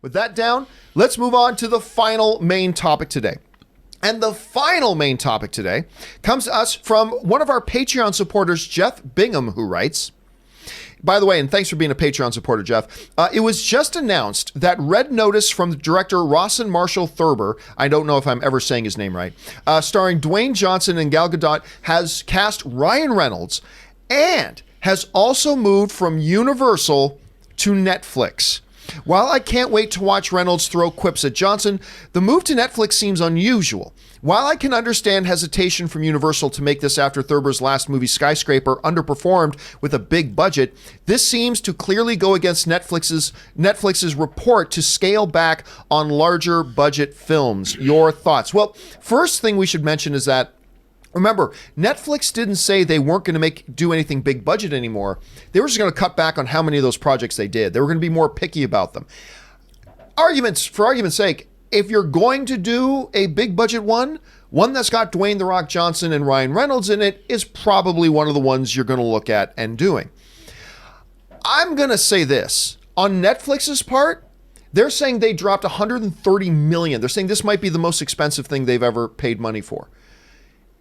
With that down, let's move on to the final main topic today. And the final main topic today comes to us from one of our Patreon supporters, Jeff Bingham, who writes, by the way, and thanks for being a Patreon supporter, Jeff. It was just announced that Red Notice from the director Rawson Marshall Thurber, I don't know if I'm ever saying his name right, starring Dwayne Johnson and Gal Gadot, has cast Ryan Reynolds and has also moved from Universal to Netflix. While I can't wait to watch Reynolds throw quips at Johnson, the move to Netflix seems unusual. While I can understand hesitation from Universal to make this after Thurber's last movie, Skyscraper, underperformed with a big budget, this seems to clearly go against Netflix's report to scale back on larger budget films. Your thoughts? Well, first thing we should mention is that, remember, Netflix didn't say they weren't going to do anything big budget anymore. They were just going to cut back on how many of those projects they did. They were going to be more picky about them. For argument's sake, if you're going to do a big budget one that's got Dwayne "The Rock" Johnson and Ryan Reynolds in it is probably one of the ones you're going to look at and doing. I'm going to say this. On Netflix's part, they're saying they dropped $130 million. They're saying this might be the most expensive thing they've ever paid money for.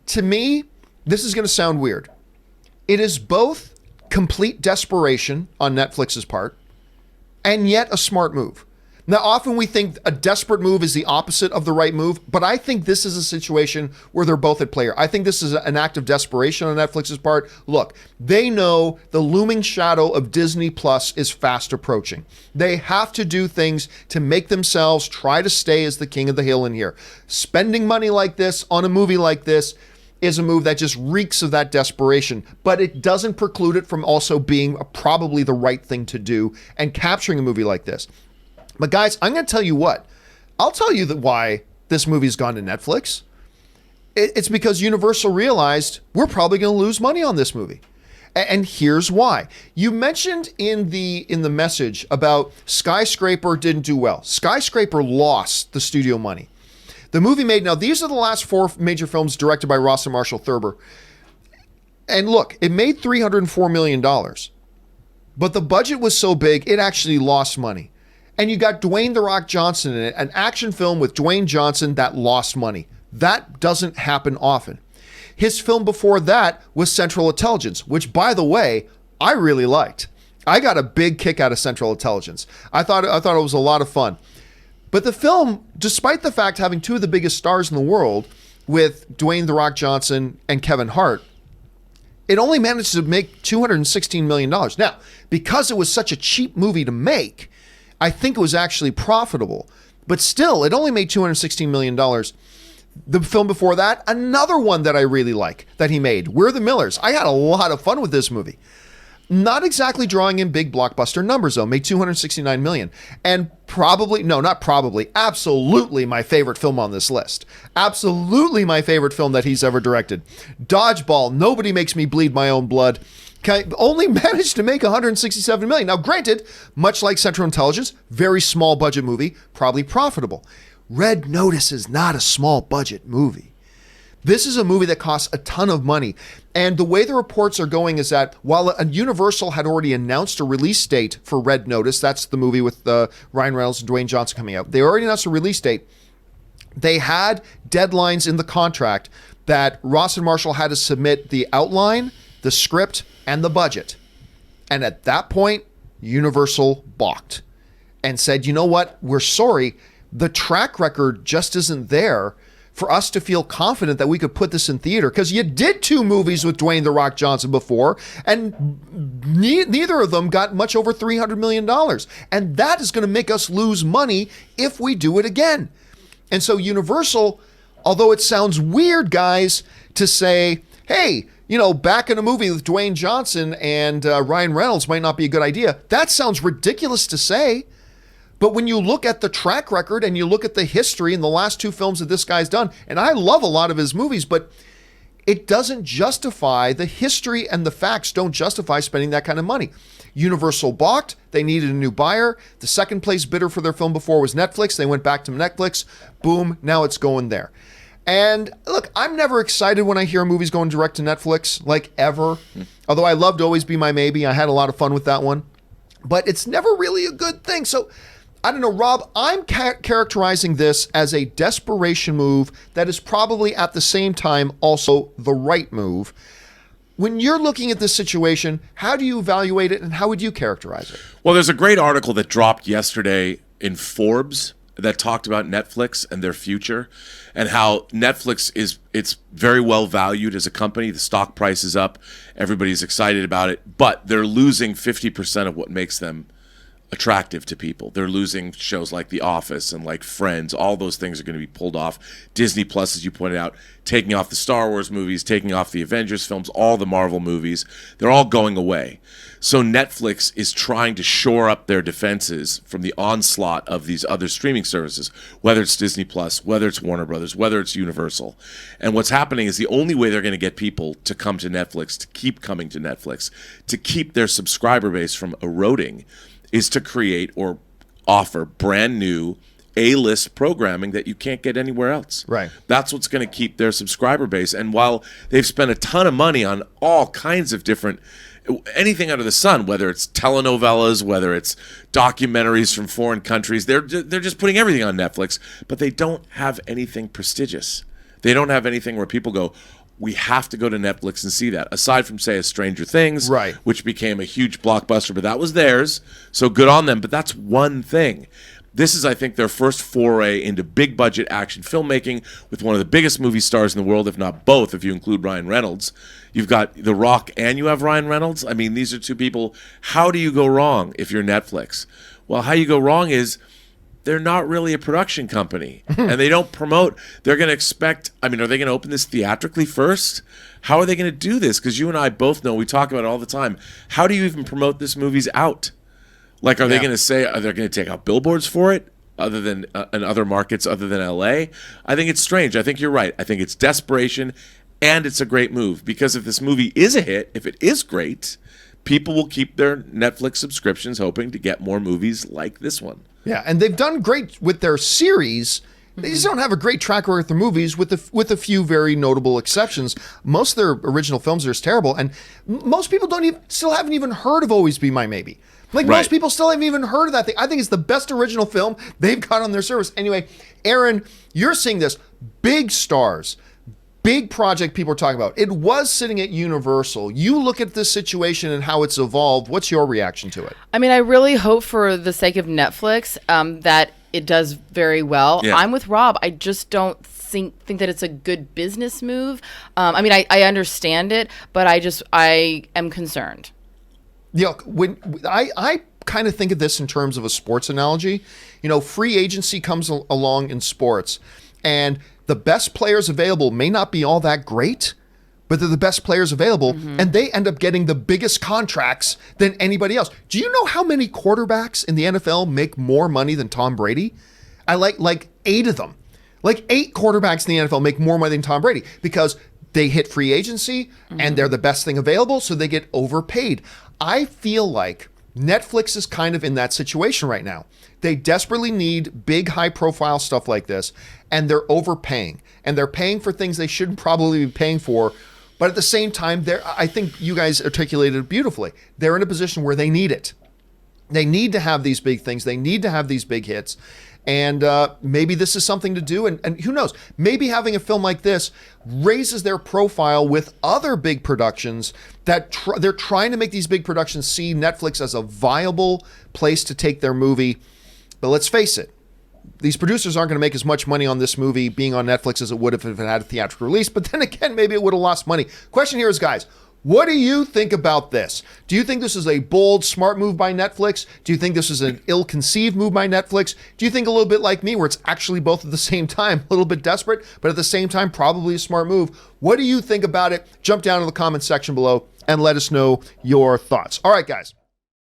To me, this is going to sound weird. It is both complete desperation on Netflix's part and yet a smart move. Now, often we think a desperate move is the opposite of the right move, but I think this is a situation where they're both at play. I think this is an act of desperation on Netflix's part. Look, they know the looming shadow of Disney Plus is fast approaching. They have to do things to make themselves try to stay as the king of the hill in here. Spending money like this on a movie like this is a move that just reeks of that desperation, but it doesn't preclude it from also being probably the right thing to do and capturing a movie like this. But guys, I'm going to tell you what. I'll tell you why this movie's gone to Netflix. It's because Universal realized we're probably going to lose money on this movie. And here's why. You mentioned in the message about Skyscraper didn't do well. Skyscraper lost the studio money. The movie made, now these are the last 4 major films directed by Rawson Marshall Thurber. And look, it made $304 million. But the budget was so big, it actually lost money. And you got Dwayne "The Rock" Johnson in it, an action film with Dwayne Johnson that lost money. That doesn't happen often. His film before that was Central Intelligence, which, by the way, I really liked. I got a big kick out of Central Intelligence. I thought it was a lot of fun. But the film, despite the fact having 2 of the biggest stars in the world with Dwayne "The Rock" Johnson and Kevin Hart, it only managed to make $216 million. Now, because it was such a cheap movie to make, I think it was actually profitable, but still, it only made $216 million. The film before that, another one that I really like that he made, We're the Millers. I had a lot of fun with this movie. Not exactly drawing in big blockbuster numbers, though, made $269 million. And absolutely my favorite film on this list. Absolutely my favorite film that he's ever directed. Dodgeball, Nobody Makes Me Bleed My Own Blood. Only managed to make $167 million. Now, granted, much like Central Intelligence, very small budget movie, probably profitable. Red Notice is not a small budget movie. This is a movie that costs a ton of money. And the way the reports are going is that while Universal had already announced a release date for Red Notice, that's the movie with Ryan Reynolds and Dwayne Johnson coming out, they already announced a release date. They had deadlines in the contract that Rawson Marshall had to submit the outline, the script, and the budget. And at that point, Universal balked and said, you know what, we're sorry, the track record just isn't there for us to feel confident that we could put this in theater, because you did 2 movies with Dwayne "The Rock" Johnson before, and neither of them got much over $300 million. And that is going to make us lose money if we do it again. And so Universal, although it sounds weird, guys, to say, hey, back in a movie with Dwayne Johnson and Ryan Reynolds might not be a good idea. That sounds ridiculous to say. But when you look at the track record and you look at the history in the last 2 films that this guy's done, and I love a lot of his movies, but it doesn't justify, the history and the facts don't justify spending that kind of money. Universal balked. They needed a new buyer. The second place bidder for their film before was Netflix. They went back to Netflix. Boom, now it's going there. And look, I'm never excited when I hear a movie's going direct to Netflix, like ever. Although I loved Always Be My Maybe. I had a lot of fun with that one. But it's never really a good thing. So I don't know, Rob, I'm characterizing this as a desperation move that is probably at the same time also the right move. When you're looking at this situation, how do you evaluate it and how would you characterize it? Well, there's a great article that dropped yesterday in Forbes that talked about Netflix and their future and how Netflix it's very well valued as a company. The stock price is up. Everybody's excited about it, but they're losing 50% of what makes them attractive to people. They're losing shows like The Office and like Friends. All those things are going to be pulled off. Disney Plus, as you pointed out, taking off the Star Wars movies, taking off the Avengers films, all the Marvel movies. They're all going away. So Netflix is trying to shore up their defenses from the onslaught of these other streaming services, whether it's Disney Plus, whether it's Warner Brothers, whether it's Universal. And what's happening is the only way they're going to get people to come to Netflix, to keep coming to Netflix, to keep their subscriber base from eroding, is to create or offer brand new A-list programming that you can't get anywhere else. Right. That's what's going to keep their subscriber base. And while they've spent a ton of money on all kinds of different, anything under the sun, whether it's telenovelas, whether it's documentaries from foreign countries, they're just putting everything on Netflix, but they don't have anything prestigious. They don't have anything where people go, we have to go to Netflix and see that. Aside from, say, a Stranger Things, right, which became a huge blockbuster, but that was theirs, so good on them. But that's one thing. This is, I think, their first foray into big-budget action filmmaking with one of the biggest movie stars in the world, if not both, if you include Ryan Reynolds. You've got The Rock and you have Ryan Reynolds. I mean, these are two people. How do you go wrong if you're Netflix? Well, how you go wrong is they're not really a production company and they don't promote. They're going to expect, I mean, are they going to open this theatrically first? How are they going to do this? Because you and I both know, we talk about it all the time. How do you even promote this movie's out? Like, are they going to say, are they going to take out billboards for it other than in other markets other than LA? I think it's strange. I think you're right. I think it's desperation and it's a great move because if this movie is a hit, if it is great, people will keep their Netflix subscriptions hoping to get more movies like this one. Yeah, and they've done great with their series. They just don't have a great track record with their movies, with a few very notable exceptions. Most of their original films are just terrible, and most people still haven't even heard of Always Be My Maybe. Like, right. Most people still haven't even heard of that thing. I think it's the best original film they've got on their service. Anyway, Aaron, you're seeing this. Big stars, big project people are talking about. It was sitting at Universal. You look at this situation and how it's evolved. What's your reaction to it? I mean, I really hope for the sake of Netflix that it does very well. Yeah. I'm with Rob. I just don't think that it's a good business move. I mean, I understand it, but I am concerned. Yeah, when I kind of think of this in terms of a sports analogy. You know, free agency comes along in sports, and the best players available may not be all that great, but they're the best players available, and they end up getting the biggest contracts than anybody else. Do you know how many quarterbacks in the NFL make more money than Tom Brady? I like 8 of them. Like 8 quarterbacks in the NFL make more money than Tom Brady because they hit free agency and they're the best thing available, so they get overpaid. I feel like Netflix is kind of in that situation right now. They desperately need big, high-profile stuff like this, and they're overpaying. And they're paying for things they shouldn't probably be paying for. But at the same time, I think you guys articulated it beautifully. They're in a position where they need it. They need to have these big things. They need to have these big hits. And maybe this is something to do. And who knows? Maybe having a film like this raises their profile with other big productions that they're trying to make these big productions see Netflix as a viable place to take their movie. But let's face it, these producers aren't going to make as much money on this movie being on Netflix as it would if it had a theatrical release. But then again, maybe it would have lost money. Question here is, guys, what do you think about this? Do you think this is a bold, smart move by Netflix? Do you think this is an ill-conceived move by Netflix? Do you think a little bit like me, where it's actually both at the same time, a little bit desperate, but at the same time, probably a smart move? What do you think about it? Jump down in the comments section below and let us know your thoughts. All right, guys.